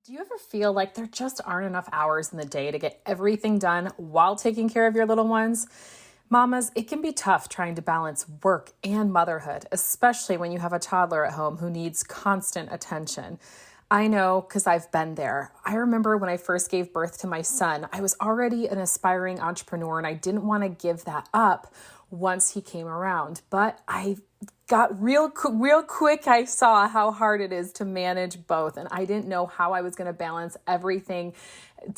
Do you ever feel like there just aren't enough hours in the day to get everything done while taking care of your little ones? Mamas, it can be tough trying to balance work and motherhood, especially when you have a toddler at home who needs constant attention. I know because I've been there. I remember when I first gave birth to my son, I was already an aspiring entrepreneur and I didn't want to give that up once he came around. But I got real quick. I saw how hard it is to manage both. And I didn't know how I was going to balance everything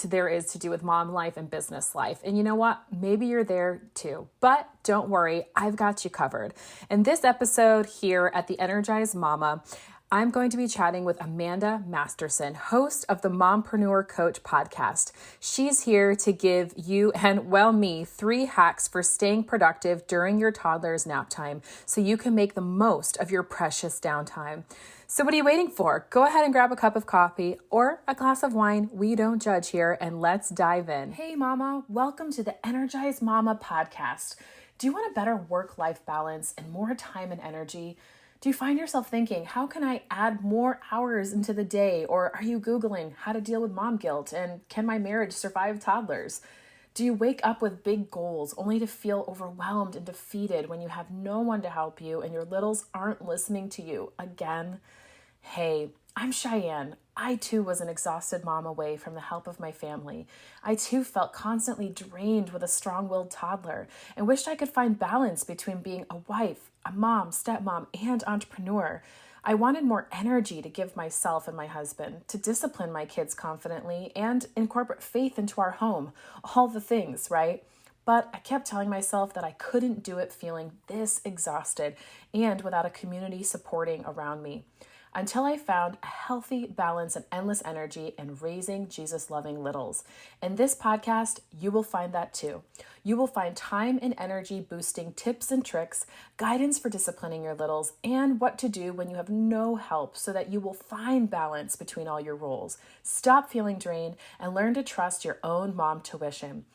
there is to do with mom life and business life. And you know what? Maybe you're there too, but don't worry. I've got you covered. In this episode here at the Energized Mama, I'm going to be chatting with Amanda Masterson, host of the Mompreneur Coach podcast. She's here to give you and, well, me, 3 hacks for staying productive during your toddler's nap time so you can make the most of your precious downtime. So what are you waiting for? Go ahead and grab a cup of coffee or a glass of wine. We don't judge here, and let's dive in. Hey, Mama, welcome to the Energized Mama podcast. Do you want a better work-life balance and more time and energy? Do you find yourself thinking, how can I add more hours into the day? Or are you Googling how to deal with mom guilt and can my marriage survive toddlers? Do you wake up with big goals only to feel overwhelmed and defeated when you have no one to help you and your littles aren't listening to you again? Hey, I'm Cheyanne. I too was an exhausted mom away from the help of my family. I too felt constantly drained with a strong-willed toddler and wished I could find balance between being a wife, a mom, stepmom, and entrepreneur. I wanted more energy to give myself and my husband, to discipline my kids confidently, and incorporate faith into our home. All the things, right? But I kept telling myself that I couldn't do it feeling this exhausted and without a community supporting around me. Until I found a healthy balance and endless energy in raising Jesus-loving littles. In this podcast, you will find that too. You will find time and energy boosting tips and tricks, guidance for disciplining your littles, and what to do when you have no help so that you will find balance between all your roles. Stop feeling drained and learn to trust your own mom tuition.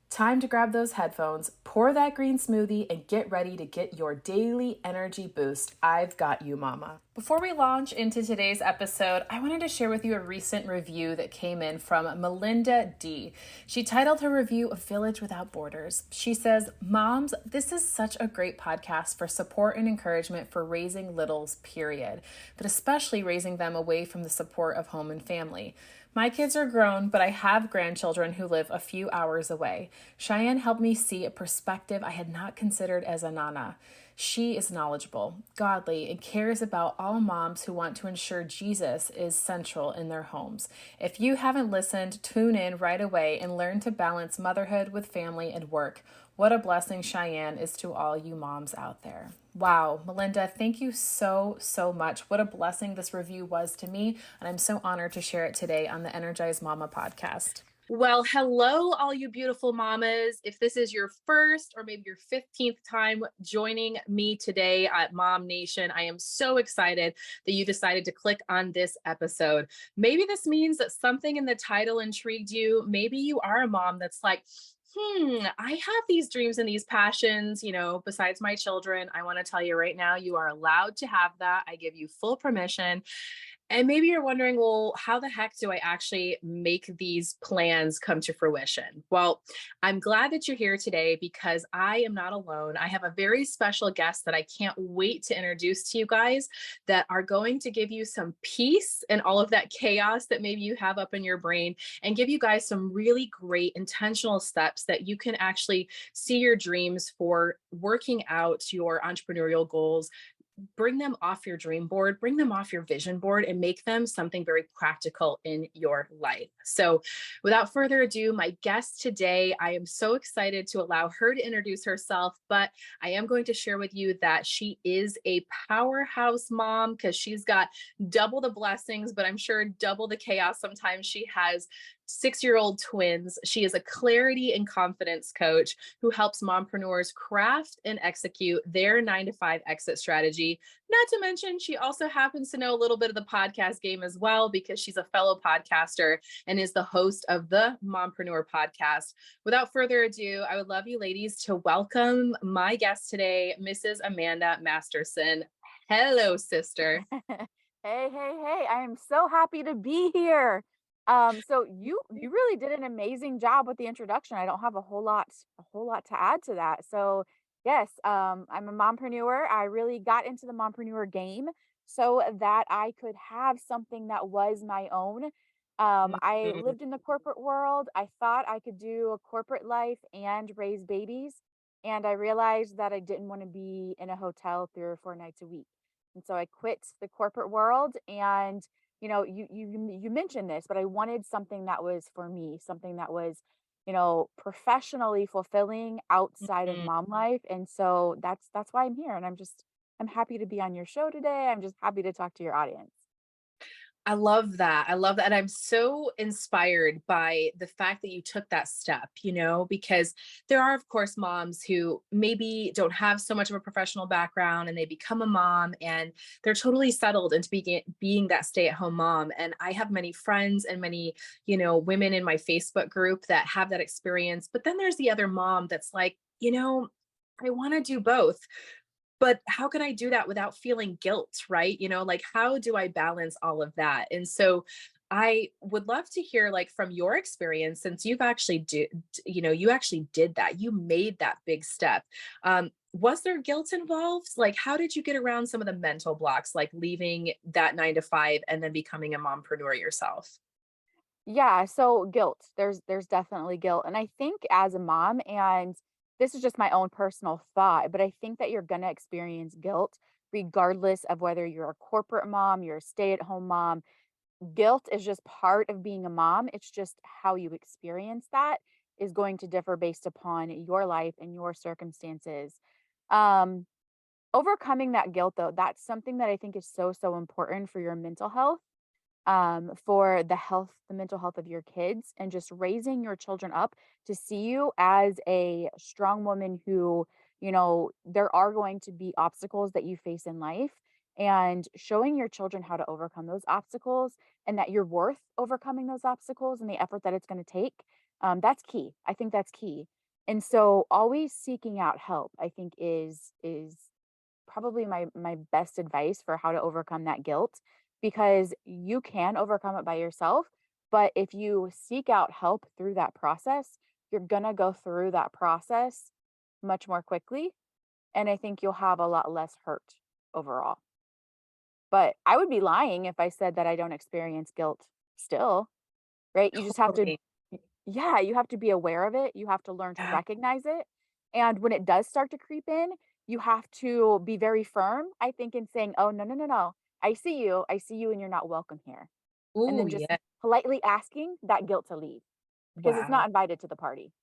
Time to grab those headphones, pour that green smoothie, and get ready to get your daily energy boost. I've got you, mama. Before we launch into today's episode, I wanted to share with you a recent review that came in from Melinda D. She titled her review "A Village Without Borders." She says, "Moms, this is such a great podcast for support and encouragement for raising littles, period, but especially raising them away from the support of home and family. My kids are grown, but I have grandchildren who live a few hours away. Cheyanne helped me see a perspective I had not considered as a nana. She is knowledgeable, godly, and cares about all moms who want to ensure Jesus is central in their homes. If you haven't listened, tune in right away and learn to balance motherhood with family and work. What a blessing Cheyanne is to all you moms out there." Wow, Melinda, thank you so much. What a blessing this review was to me, and I'm so honored to share it today on the Energized Mama podcast. Well, hello, all you beautiful mamas. If this is your first or maybe your 15th time joining me today at Mom Nation, I am so excited that you decided to click on this episode. Maybe this means that something in the title intrigued you. Maybe you are a mom that's like, I have these dreams and these passions, besides my children. I want to tell you right now, you are allowed to have that. I give you full permission. And maybe you're wondering, well, how the heck do I actually make these plans come to fruition? Well, I'm glad that you're here today because I am not alone. I have a very special guest that I can't wait to introduce to you guys that are going to give you some peace and all of that chaos that maybe you have up in your brain and give you guys some really great intentional steps that you can actually see your dreams for working out your entrepreneurial goals. Bring them off your dream board, bring them off your vision board, and make them something very practical in your life. So without further ado, my guest today, I am so excited to allow her to introduce herself, but I am going to share with you that she is a powerhouse mom because she's got double the blessings, but I'm sure double the chaos sometimes. She has 6-year-old twins. She is a clarity and confidence coach who helps mompreneurs craft and execute their 9-to-5 exit strategy. Not to mention, she also happens to know a little bit of the podcast game as well because she's a fellow podcaster and is the host of the Mompreneur podcast. Without further ado, I would love you ladies to welcome my guest today, Mrs. Amanda Masterson. Hello, sister. Hey, hey, hey, I am so happy to be here. So you really did an amazing job with the introduction. I don't have a whole lot to add to that. So yes, I'm a mompreneur. I really got into the mompreneur game so that I could have something that was my own. I Mhm. lived in the corporate world. I thought I could do a corporate life and raise babies. And I realized that I didn't want to be in a hotel 3 or 4 nights a week. And so I quit the corporate world and you mentioned this, but I wanted something that was for me, something that was, professionally fulfilling outside of Mhm. mom life. And so that's why I'm here and I'm happy to be on your show today. I'm just happy to talk to your audience. I love that. I love that. And I'm so inspired by the fact that you took that step, because there are, of course, moms who maybe don't have so much of a professional background and they become a mom and they're totally settled into being that stay at home mom. And I have many friends and many, women in my Facebook group that have that experience. But then there's the other mom that's like, I want to do both. But how can I do that without feeling guilt, right? Like how do I balance all of that? And so I would love to hear like from your experience since you actually did that. You made that big step. Was there guilt involved? Like how did you get around some of the mental blocks like leaving that 9 to 5 and then becoming a mompreneur yourself? Yeah, so guilt. There's definitely guilt. And I think as a mom, and this is just my own personal thought, but I think that you're gonna experience guilt regardless of whether you're a corporate mom, you're a stay-at-home mom. Guilt is just part of being a mom. It's just how you experience that is going to differ based upon your life and your circumstances. Um, Overcoming that guilt though, that's something that I think is so, so important for your mental health, for the mental health of your kids, and just raising your children up to see you as a strong woman who, there are going to be obstacles that you face in life, and showing your children how to overcome those obstacles and that you're worth overcoming those obstacles and the effort that it's going to take. That's key. I think that's key. And so always seeking out help, I think is probably my best advice for how to overcome that guilt, because you can overcome it by yourself, but if you seek out help through that process, you're going to go through that process much more quickly, and I think you'll have a lot less hurt overall. But I would be lying if I said that I don't experience guilt still, right? You just have to Totally. Yeah, you have to be aware of it, you have to learn to Yeah. recognize it, and when it does start to creep in, you have to be very firm, I think, in saying, "Oh, no, no, no, no. I see you, and you're not welcome here." And Ooh, then just yeah. politely asking that guilt to leave, because it's Wow. not invited to the party.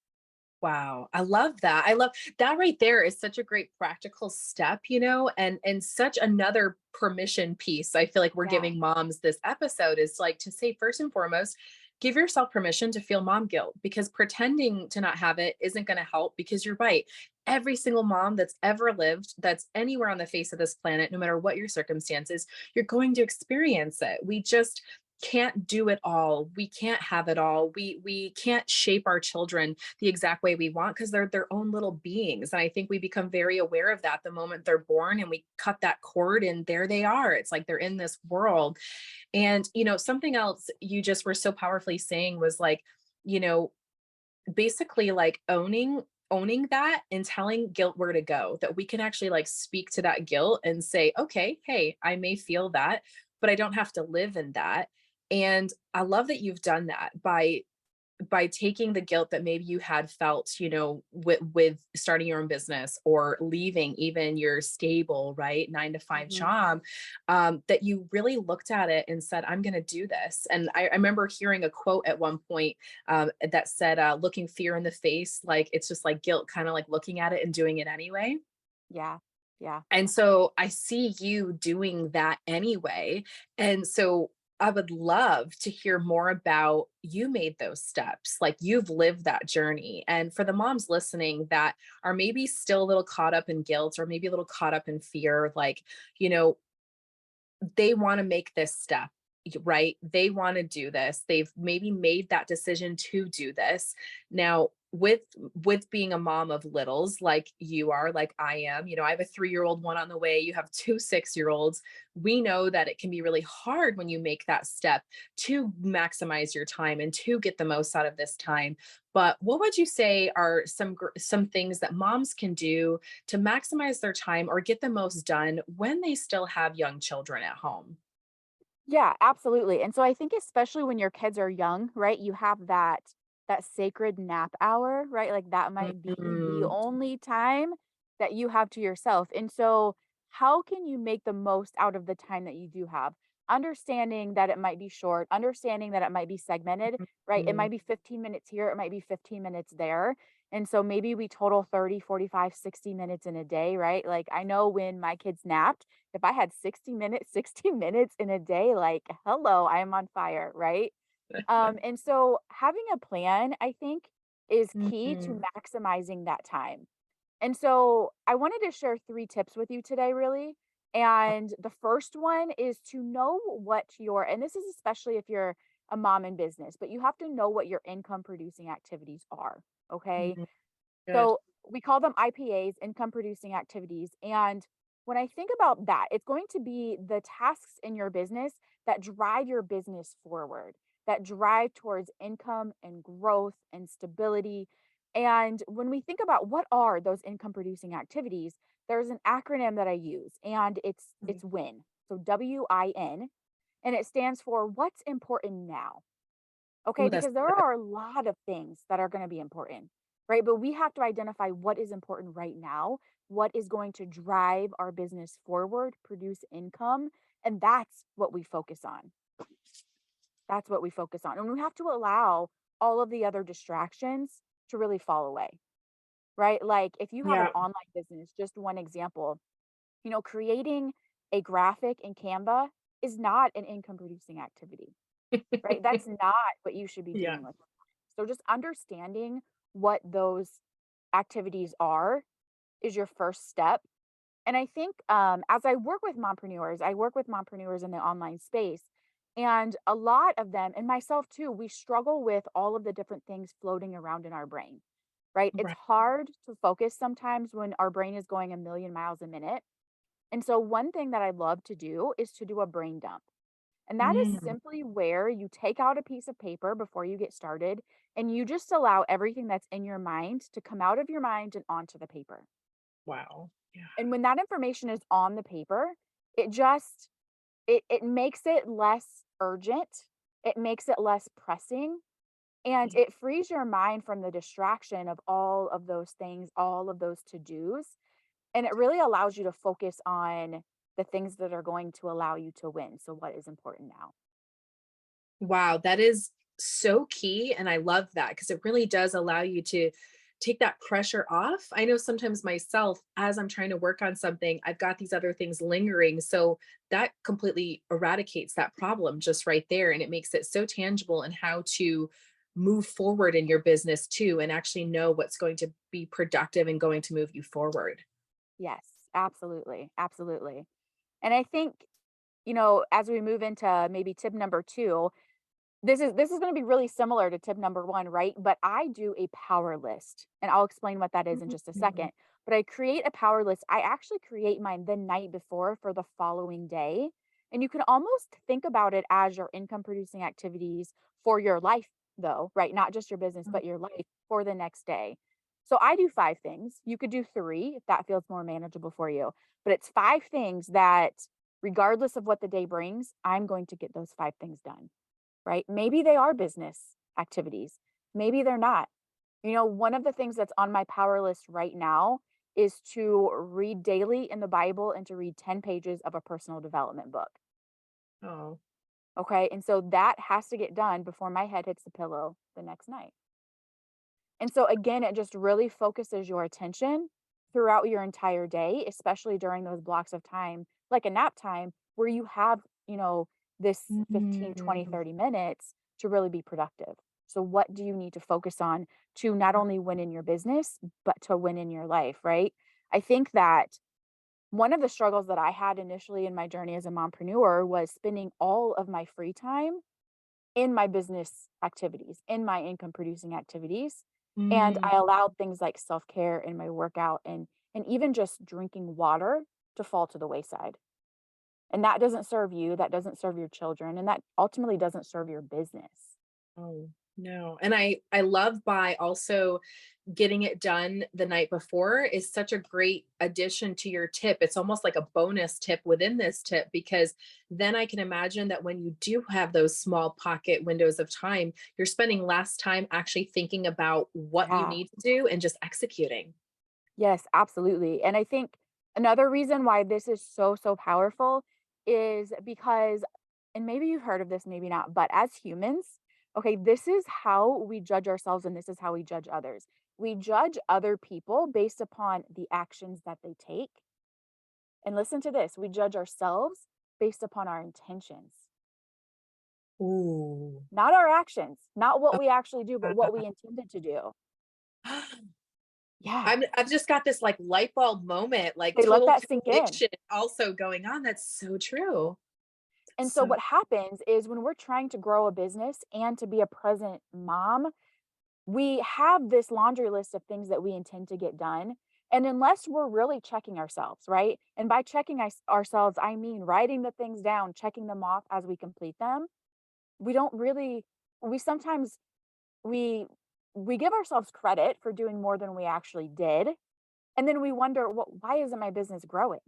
Wow, I love that. I love that right there is such a great practical step, and such another permission piece. I feel like we're Yeah. giving moms this episode is like to say first and foremost, give yourself permission to feel mom guilt because pretending to not have it isn't going to help because you're right. Every single mom that's ever lived, that's anywhere on the face of this planet, no matter what your circumstances, you're going to experience it. We just can't do it all. We can't have it all. We can't shape our children the exact way we want because they're their own little beings. And I think we become very aware of that the moment they're born and we cut that cord and there they are. It's like they're in this world. And, something else you just were so powerfully saying was like, you know, basically like owning that and telling guilt where to go, that we can actually like speak to that guilt and say, okay, hey, I may feel that, but I don't have to live in that. And I love that you've done that by taking the guilt that maybe you had felt, with starting your own business or leaving even your stable, right, 9 to 5 Mhm. job, that you really looked at it and said, I'm going to do this. And I remember hearing a quote at one point that said, looking fear in the face, like it's just like guilt, kind of like looking at it and doing it anyway. Yeah. Yeah. And so I see you doing that anyway. And so I would love to hear more about you made those steps. Like you've lived that journey. And for the moms listening that are maybe still a little caught up in guilt or maybe a little caught up in fear, like, you know, they want to make this step, right? They want to do this. They've maybe made that decision to do this. Now, with being a mom of littles like you are, like I am, I have a 3-year-old one on the way, you have 2 6-year-olds. We know that it can be really hard when you make that step to maximize your time and to get the most out of this time. But what would you say are some things that moms can do to maximize their time or get the most done when they still have young children at home? Yeah, absolutely. And so I think especially when your kids are young, right? You have that sacred nap hour, right? Like that might be the Mhm. only time that you have to yourself. And so how can you make the most out of the time that you do have? Understanding that it might be short, understanding that it might be segmented, right? It Mhm. might be 15 minutes here, it might be 15 minutes there. And so maybe we total 30, 45, 60 minutes in a day, right? Like I know when my kids napped, if I had 60 minutes, 60 minutes in a day, like, hello, I am on fire, right? And so having a plan, I think, is key to Mhm. maximizing that time. And so I wanted to share 3 tips with you today, really. And the first one is to know what your, and this is especially if you're a mom in business, but you have to know what your income producing activities are. Okay. Mhm. Good. So we call them IPAs, income producing activities. And when I think about that, it's going to be the tasks in your business that drive your business forward, that drive towards income and growth and stability. And when we think about what are those income producing activities, there's an acronym that I use and Mhm. it's WIN. So WIN, and it stands for what's important now. Okay, Ooh, that's because there good. are a lot of things that are going to be important, right? But we have to identify what is important right now, what is going to drive our business forward, produce income, and that's what we focus on. That's what we focus on. And we have to allow all of the other distractions to really fall away, right? Like if you have an Yeah. online business, just one example, creating a graphic in Canva is not an income producing activity, right? That's not what you should be Yeah. doing with. So just understanding what those activities are is your first step. And I think as I work with mompreneurs in the online space. And a lot of them, and myself too, we struggle with all of the different things floating around in our brain, right? It's Right. hard to focus sometimes when our brain is going a million miles a minute. And so, one thing that I love to do is to do a brain dump. And that is Mm. simply where you take out a piece of paper before you get started and you just allow everything that's in your mind to come out of your mind and onto the paper. Wow. Yeah. And when that information is on the paper, it just it makes it less urgent. It makes it less pressing and Yeah. it frees your mind from the distraction of all of those things, all of those to-dos, and it really allows you to focus on the things that are going to allow you to win. So what is important now? Wow, that is so key, and I love that because it really does allow you to take that pressure off. I know sometimes myself, as I'm trying to work on something, I've got these other things lingering, so that completely eradicates that problem just right there, and it makes it so tangible in how to move forward in your business too, and actually know what's going to be productive and going to move you forward. Yes, absolutely, absolutely. And I think, as we move into maybe tip number 2, this is gonna be really similar to tip number 1, right? But I do a power list, and I'll explain what that is in just a Mhm. second. But I create a power list. I actually create mine the night before for the following day, and you can almost think about it as your income producing activities for your life though, right? Not just your business, but your life for the next day. So I do 5 things. You could do 3 if that feels more manageable for you, but it's 5 things that regardless of what the day brings, I'm going to get those 5 things done, right? Maybe they are business activities. Maybe they're not. One of the things that's on my power list right now is to read daily in the Bible and to read 10 pages of a personal development book. Oh, Okay. And so that has to get done before my head hits the pillow the next night. And so again, it just really focuses your attention throughout your entire day, especially during those blocks of time, like a nap time, where you have, this 15, 20, mhm. 30 minutes to really be productive. So, what do you need to focus on to not only win in your business, but to win in your life, right? I think that one of the struggles that I had initially in my journey as a mompreneur was spending all of my free time in my business activities, in my income producing activities. And Mm. I allowed things like self-care and my workout and even just drinking water to fall to the wayside. And that doesn't serve you, that doesn't serve your children, and that ultimately doesn't serve your business. Oh, no. And I love by also getting it done the night before is such a great addition to your tip. It's almost like a bonus tip within this tip because then I can imagine that when you do have those small pocket windows of time, you're spending less time actually thinking about what you Yeah. need to do and just executing. Yes, absolutely. And I think another reason why this is so, so powerful is because, and maybe you've heard of this, maybe not, but as humans, okay, this is how we judge ourselves and this is how we judge others. We judge other people based upon the actions that they take. And listen to this, we judge ourselves based upon our intentions, Ooh. not our actions, not what Oh, we actually do, but what wow. we intended to do. Yeah. I've just got this like light bulb moment, like Okay, let total that sink in. conviction also going on. That's so true. And so So what happens is when we're trying to grow a business and to be a present mom, we have this laundry list of things that we intend to get done. And unless we're really checking ourselves, right? And by checking ourselves, I mean writing the things down, checking them off as we complete them. We don't really, we sometimes we we give ourselves credit for doing more than we actually did. And then we wonder, why isn't my business growing?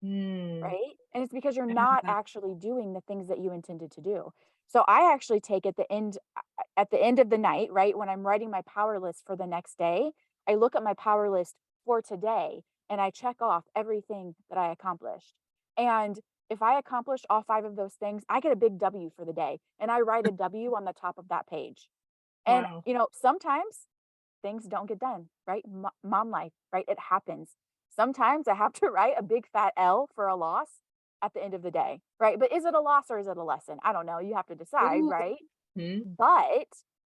mm, Right? And it's because you're not actually doing the things that you intended to do. So I actually take at the end of the night, right, when I'm writing my power list for the next day, I look at my power list for today and I check off everything that I accomplished. And if I accomplished all 5 of those things, I get a big W for the day and I write a W on the top of that page. And wow. sometimes things don't get done, right? Mom life, right? It happens. Sometimes I have to write a big fat L for a loss at the end of the day, right? But is it a loss or is it a lesson? I don't know. You have to decide, Ooh. right? Mhm. But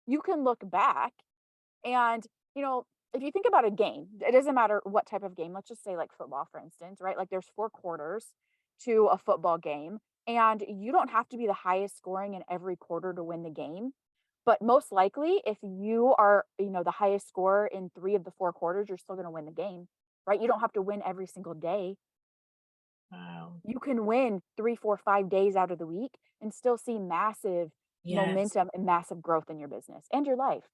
you can look back and, you know, if you think about a game, it doesn't matter what type of game. Let's just say like football, for instance, right? Like there's 4 quarters to a football game, and you don't have to be the highest scoring in every quarter to win the game. But most likely, if you are, the highest scorer in 3 of the 4 quarters, you're still gonna win the game, right? You don't have to win every single day. Wow. You can win 3, 4, 5 days out of the week and still see massive Yes. momentum and massive growth in your business and your life.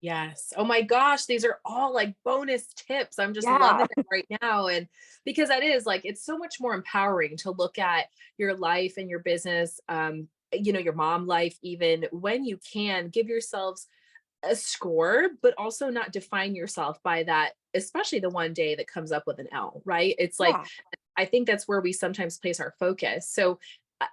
Yes. Oh my gosh, these are all like bonus tips. I'm just Yeah. loving it right now. And because that is like, it's so much more empowering to look at your life and your business, your mom life, even when you can give yourselves a score, but also not define yourself by that, especially the one day that comes up with an L, right? It's like, Yeah. I think that's where we sometimes place our focus. So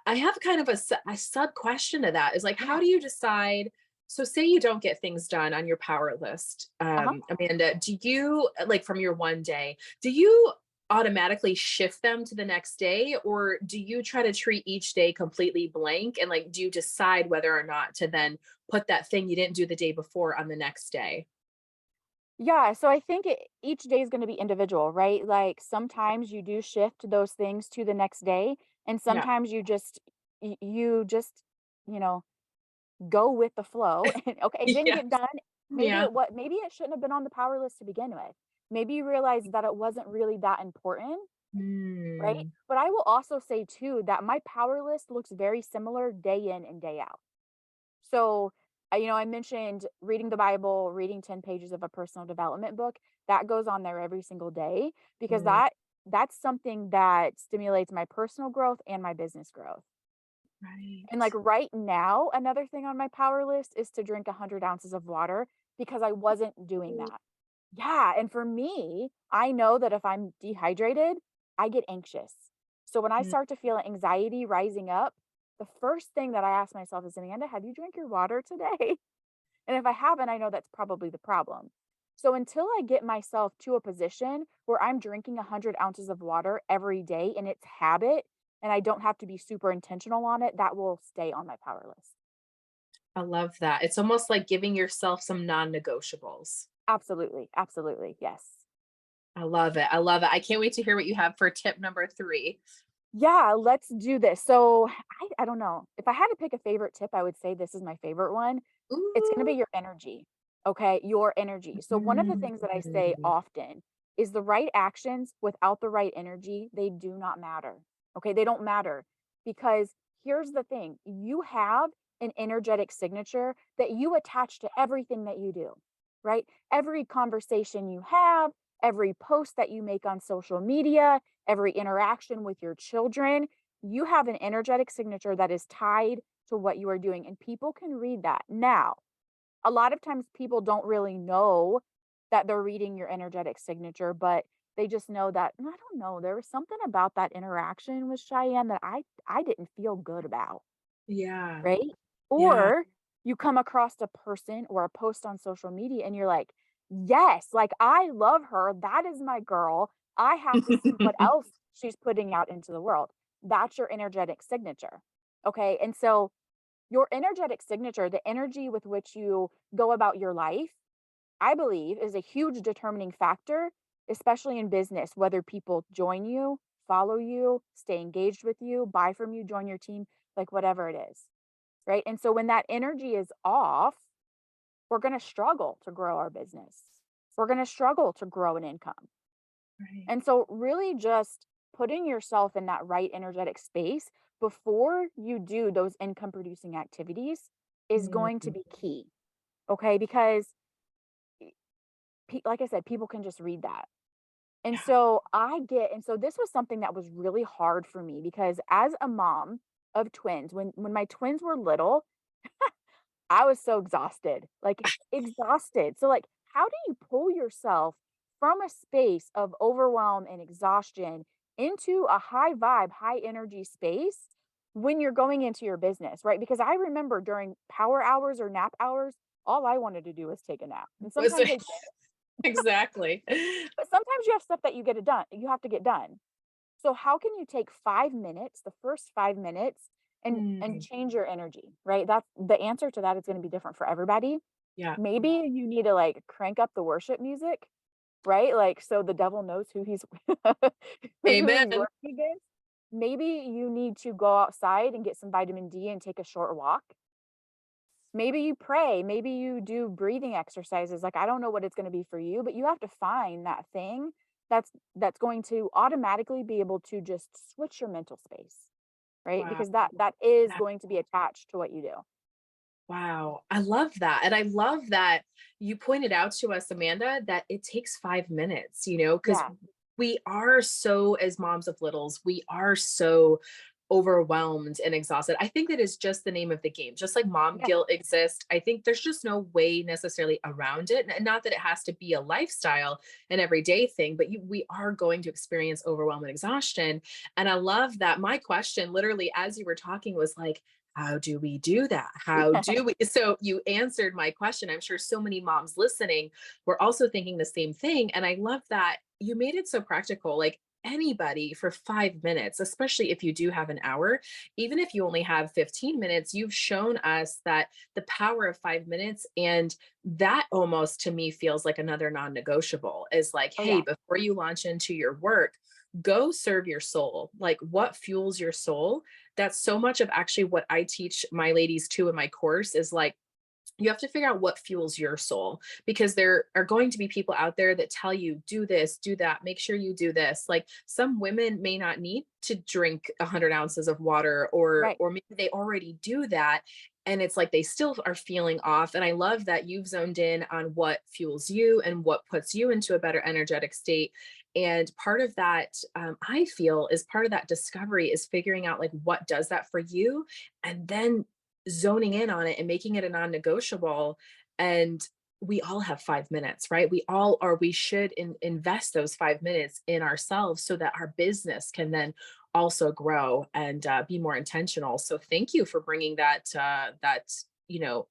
I have kind of a sub question to that is like, how Yeah. do you decide? So say you don't get things done on your power list, Uh-huh. Amanda, do you like from your one day, do you automatically shift them to the next day or do you try to treat each day completely blank and like do you decide whether or not to then put that thing you didn't do the day before on the next day? Yeah, so I think each day is going to be individual, right? Like sometimes you do shift those things to the next day, and Yeah. sometimes you just, you know, go with the flow. And okay, it didn't Yeah. get done. Yeah. Maybe it shouldn't have been on the power list to begin with. Maybe you realize that it wasn't really that important, right? Hmm. But I will also say too that my power list looks very similar day in and day out. So, I mentioned reading the Bible, reading 10 pages of a personal development book. That goes on there every single day because Mm, that's something that stimulates my personal growth and my business growth. And like right. right now, another thing on my power list is to drink 100 ounces of water because I wasn't doing that. Yeah. And for me, I know that if I'm dehydrated, I get anxious. So when I Mm, start to feel anxiety rising up, the first thing that I ask myself is, Amanda, have you drank your water today? And if I haven't, I know that's probably the problem. So until I get myself to a position where I'm drinking 100 ounces of water every day and it's habit, and I don't have to be super intentional on it, that will stay on my power list. I love that. It's almost like giving yourself some non-negotiables. Absolutely. Absolutely. Yes. I love it. I love it. I can't wait to hear what you have for tip number 3. Yeah, let's do this. So I don't know. If I had to pick a favorite tip, I would say this is my favorite one. It's going to be Ooh, your energy. Okay, your energy. So one of the things that I say Mm. often is the right actions without the right energy, they do not matter. Okay, they don't matter because here's the thing, you have an energetic signature that you attach to everything that you do, right? Every conversation you have, every post that you make on social media, every interaction with your children, you have an energetic signature that is tied to what you are doing, and people can read that. Now, a lot of times people don't really know that they're reading your energetic signature, but they just know that, I don't know, there was something about that interaction with Cheyanne that I didn't feel good about, Yeah. right? Yeah. Or you come across a person or a post on social media and you're like, yes, like I love her. That is my girl. I have to see what else she's putting out into the world. That's your energetic signature. Okay. And so your energetic signature, the energy with which you go about your life, I believe is a huge determining factor, especially in business, whether people join you, follow you, stay engaged with you, buy from you, join your team, like whatever it is. Right. And so when that energy is off, we're going to struggle to grow our business. We're going to struggle to grow an income. Right. And so, really, just putting yourself in that right energetic space before you do those income producing activities is going to Mm. be key. Okay. Because, like I said, people can just read that. And Yeah. so, and so this was something that was really hard for me because as a mom of twins, when my twins were little, I was so exhausted, like exhausted. So, like, how do you pull yourself from a space of overwhelm and exhaustion into a high vibe, high energy space when you're going into your business, right? Because I remember during power hours or nap hours, all I wanted to do was take a nap. And Was sometimes I did, exactly. but sometimes you have stuff that you have to get done. So how can you take 5 minutes, the first 5 minutes, and Mm. change your energy, right? That's the answer to that is gonna be different for everybody. Yeah. Maybe you need to, like, crank up the worship music, right? Like, so the devil knows who he's who he's Amen. working against. Maybe you need to go outside and get some vitamin D and take a short walk. Maybe you pray, maybe you do breathing exercises, like, I don't know what it's gonna be for you, but you have to find that thing that's going to automatically be able to just switch your mental space, right? Wow. Because that is going to be attached to what you do. Wow, I love that. And I love that you pointed out to us, Amanda, that it takes 5 minutes, because Yeah, we are so, as moms of littles, we are so overwhelmed and exhausted. I think that is just the name of the game. Just like mom yes, guilt exists, I think there's just no way necessarily around it. And not that it has to be a lifestyle, an everyday thing, but we are going to experience overwhelm and exhaustion. And I love that my question, literally, as you were talking, was like, how do we do that? How do we? So you answered my question. I'm sure so many moms listening were also thinking the same thing. And I love that you made it so practical. Like anybody for 5 minutes, especially if you do have an hour, even if you only have 15 minutes, you've shown us that the power of 5 minutes. And that almost to me feels like another non negotiable is like, oh, hey, yeah, before you launch into your work, go serve your soul. Like what fuels your soul? That's so much of actually what I teach my ladies too in my course is like, you have to figure out what fuels your soul because there are going to be people out there that tell you do this, do that, make sure you do this. Like some women may not need to drink 100 ounces of water, or right. maybe they already do that, and it's like they still are feeling off. And I love that you've zoned in on what fuels you and what puts you into a better energetic state. And part of that, I feel, is part of that discovery is figuring out like what does that for you, and then zoning in on it and making it a non-negotiable. And we all have 5 minutes, right? We all are, we should invest those 5 minutes in ourselves so that our business can then also grow and be more intentional. So thank you for bringing that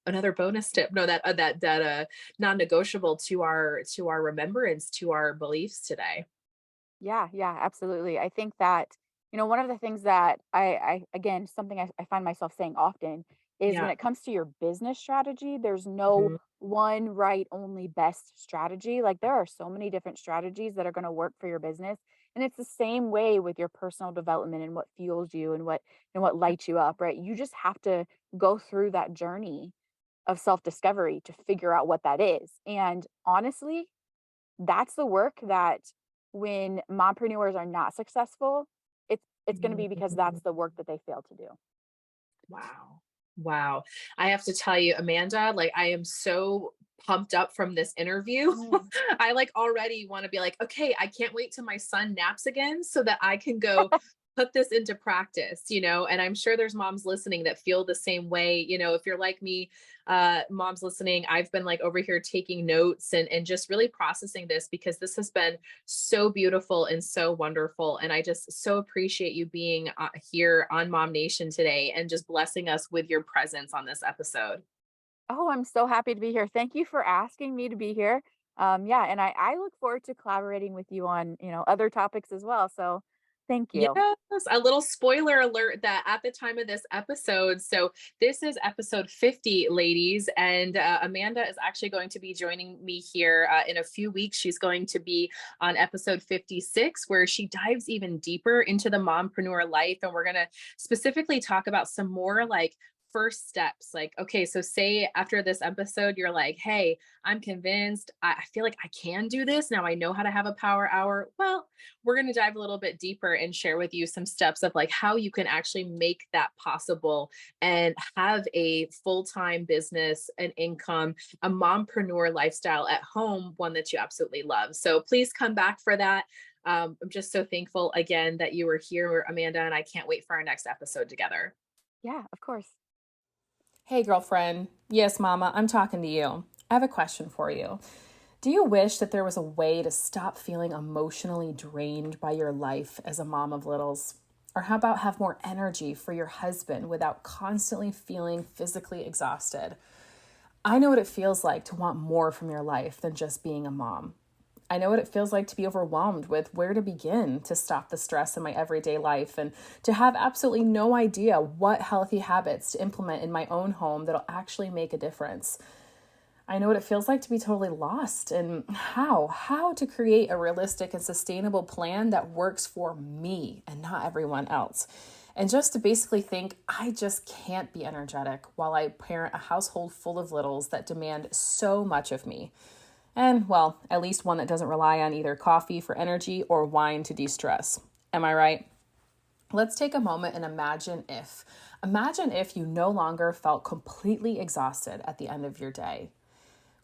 another bonus tip, no, that non-negotiable to our remembrance, to our beliefs today. Yeah, yeah, absolutely. I think that, one of the things that again, something I find myself saying often is when Yeah. it comes to your business strategy, there's no Mhm. one right, only best strategy. Like there are so many different strategies that are going to work for your business. And it's the same way with your personal development and what fuels you and what lights you up, right? You just have to go through that journey of self-discovery to figure out what that is. And honestly, that's the work that when mompreneurs are not successful, it's going to be because that's the work that they fail to do. Wow. Wow. I have to tell you, Amanda, like I am so pumped up from this interview. Mm. I like already want to be like, okay, I can't wait till my son naps again so that I can go put this into practice, and I'm sure there's moms listening that feel the same way. If you're like me, moms listening, I've been like over here taking notes and just really processing this because this has been so beautiful and so wonderful. And I just so appreciate you being here on Mom Nation today and just blessing us with your presence on this episode. Oh, I'm so happy to be here. Thank you for asking me to be here. Yeah, and I look forward to collaborating with you on, other topics as well. So thank you. Yes, a little spoiler alert that at the time of this episode, so this is episode 50, ladies, and Amanda is actually going to be joining me here in a few weeks. She's going to be on episode 56, where she dives even deeper into the mompreneur life, and we're going to specifically talk about some more like first steps. Like, okay, so say after this episode, you're like, hey, I'm convinced. I feel like I can do this. Now I know how to have a power hour. Well, we're going to dive a little bit deeper and share with you some steps of like how you can actually make that possible and have a full-time business, an income, a mompreneur lifestyle at home, one that you absolutely love. So please come back for that. I'm just so thankful again that you were here, Amanda, and I can't wait for our next episode together. Yeah, of course. Hey, girlfriend. Yes, mama, I'm talking to you. I have a question for you. Do you wish that there was a way to stop feeling emotionally drained by your life as a mom of littles? Or how about have more energy for your husband without constantly feeling physically exhausted? I know what it feels like to want more from your life than just being a mom. I know what it feels like to be overwhelmed with where to begin to stop the stress in my everyday life and to have absolutely no idea what healthy habits to implement in my own home that'll actually make a difference. I know what it feels like to be totally lost and how to create a realistic and sustainable plan that works for me and not everyone else. And just to basically think, I just can't be energetic while I parent a household full of littles that demand so much of me. And, well, at least one that doesn't rely on either coffee for energy or wine to de-stress. Am I right? Let's take a moment and imagine if. Imagine if you no longer felt completely exhausted at the end of your day.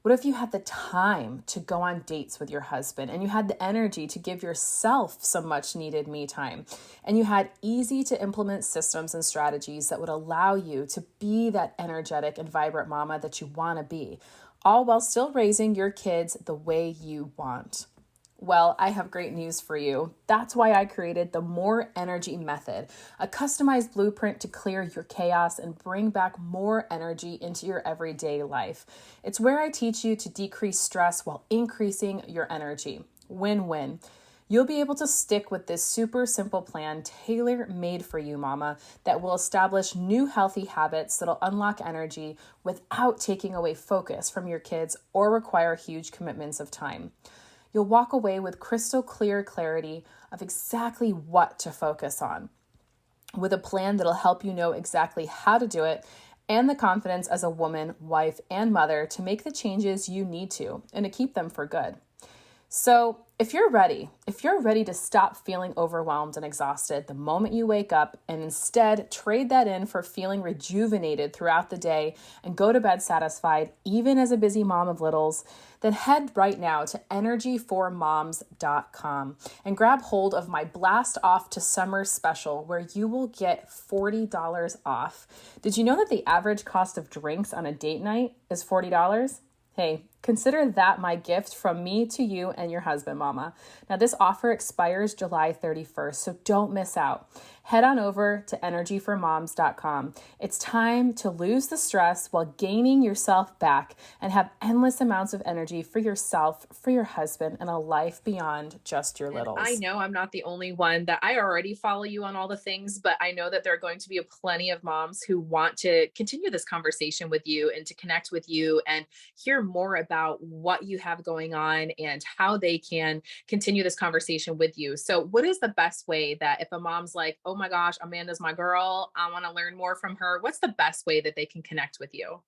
What if you had the time to go on dates with your husband and you had the energy to give yourself some much needed me time and you had easy to implement systems and strategies that would allow you to be that energetic and vibrant mama that you want to be, all while still raising your kids the way you want? Well, I have great news for you. That's why I created the More Energy Method, a customized blueprint to clear your chaos and bring back more energy into your everyday life. It's where I teach you to decrease stress while increasing your energy. Win-win. You'll be able to stick with this super simple plan, tailor-made for you, mama, that will establish new healthy habits that'll unlock energy without taking away focus from your kids or require huge commitments of time. You'll walk away with crystal clear clarity of exactly what to focus on, with a plan that'll help you know exactly how to do it and the confidence as a woman, wife, and mother to make the changes you need to and to keep them for good. So if you're ready to stop feeling overwhelmed and exhausted the moment you wake up and instead trade that in for feeling rejuvenated throughout the day and go to bed satisfied, even as a busy mom of littles, then head right now to energyformoms.com and grab hold of my Blast Off to Summer special where you will get $40 off. Did you know that the average cost of drinks on a date night is $40? Hey, consider that my gift from me to you and your husband, mama. Now, this offer expires July 31st, so don't miss out. Head on over to energyformoms.com. It's time to lose the stress while gaining yourself back and have endless amounts of energy for yourself, for your husband, and a life beyond just your And I littles. know I'm not the only one that I already follow you on all the things, but I know that there are going to be plenty of moms who want to continue this conversation with you and to connect with you and hear more about what you have going on and how they can continue this conversation with you. So, what is the best way that if a mom's like, oh my gosh, Amanda's my girl, I want to learn more from her, what's the best way that they can connect with you?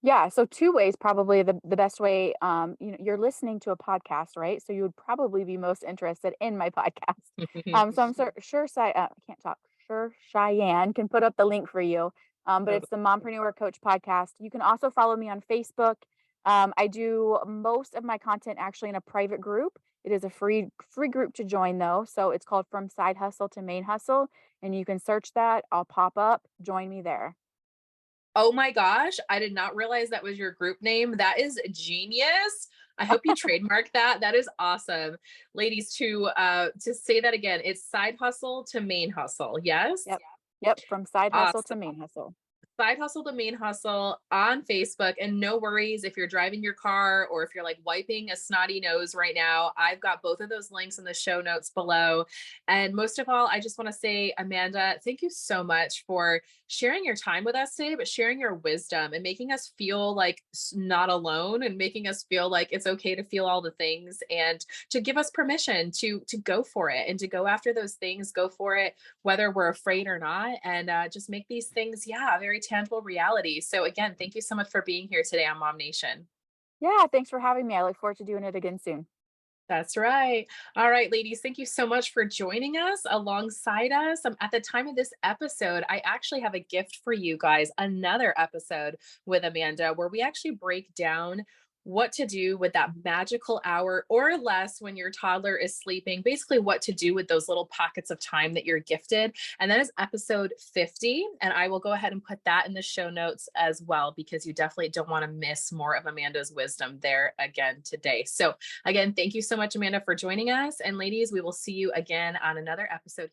Yeah, so 2 ways probably the best way, you're listening to a podcast, right? So you would probably be most interested in my podcast. So I'm sure I can't talk. Sure Cheyanne can put up the link for you. But it's the Mompreneur Coach podcast. You can also follow me on Facebook. I do most of my content actually in a private group. It is a free group to join though. So it's called From Side Hustle to Main Hustle, and you can search that. I'll pop up. Join me there. Oh my gosh, I did not realize that was your group name. That is genius. I hope you trademark that. That is awesome. Ladies, to say that again, it's side hustle to main hustle. Yes? Yep. Yep, from side hustle to Awesome. main hustle. Side Hustle the Main Hustle on Facebook. And no worries if you're driving your car or if you're like wiping a snotty nose right now. I've got both of those links in the show notes below. And most of all, I just want to say, Amanda, thank you so much for sharing your time with us today, but sharing your wisdom and making us feel like not alone and making us feel like it's okay to feel all the things and to give us permission to go for it and to go after those things, go for it whether we're afraid or not, and just make these things, yeah, very tangible reality. So, again, thank you so much for being here today on Mom Nation. Yeah, thanks for having me. I look forward to doing it again soon. That's right. All right, ladies, thank you so much for joining us alongside us. At the time of this episode, I actually have a gift for you guys, another episode with Amanda, where we actually break down what to do with that magical hour or less when your toddler is sleeping, basically what to do with those little pockets of time that you're gifted. And that is episode 50. And I will go ahead and put that in the show notes as well, because you definitely don't want to miss more of Amanda's wisdom there again today. So again, thank you so much, Amanda, for joining us. And ladies, we will see you again on another episode.